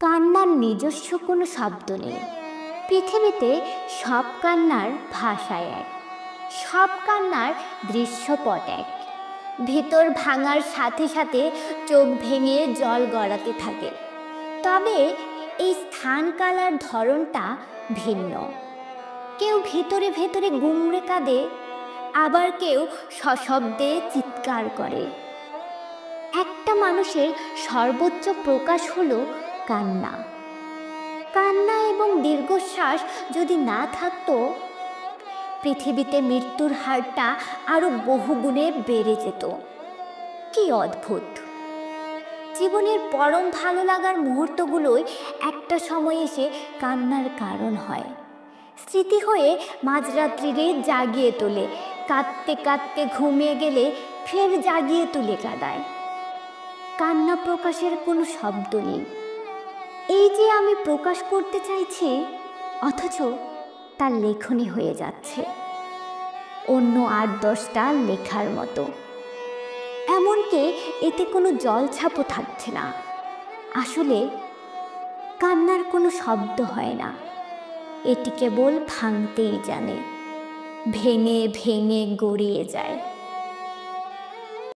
কান্নার নিজস্ব কোনো শব্দ নেই। পৃথিবীতে সব কান্নার ভাষায় এক, সব কান্নার দৃশ্যপট এক। ভিতর ভাঙার সাথে সাথে চোখ ভেঙে জল গড়াতে থাকে। তবে এই স্থান কালার ধরনটা ভিন্ন। কেউ ভেতরে ভেতরে গুমড়ে কাঁদে, আবার কেউ সশব্দে চিৎকার করে। একটা মানুষের সর্বোচ্চ প্রকাশ হলো কান্না। কান্না এবং দীর্ঘশ্বাস যদি না থাকতো, পৃথিবীতে মৃত্যুর হারটা আরো বহুগুণে বেড়ে যেত। কি অদ্ভুত! জীবনের পরম ভালো লাগার মুহূর্তগুলোই একটা সময় এসে কান্নার কারণ হয়। স্মৃতি হয়ে মাঝরাত্রিরে জাগিয়ে তোলে, কাঁদতে কাঁদতে ঘুমিয়ে গেলে ফের জাগিয়ে তুলে কাঁদায়। কান্না প্রকাশের কোনো শব্দ নেই। এই যে আমি প্রকাশ করতে চাইছি, অথচ তার লেখনী হয়ে যাচ্ছে অন্য ৮-১০টা লেখার মতো। এমনকি এতে কোনো জলছাপও থাকছে না। আসলে কান্নার কোনো শব্দ হয় না, এটি কেবল ভাঙতেই জানে, ভেঙে ভেঙে গড়িয়ে যায়।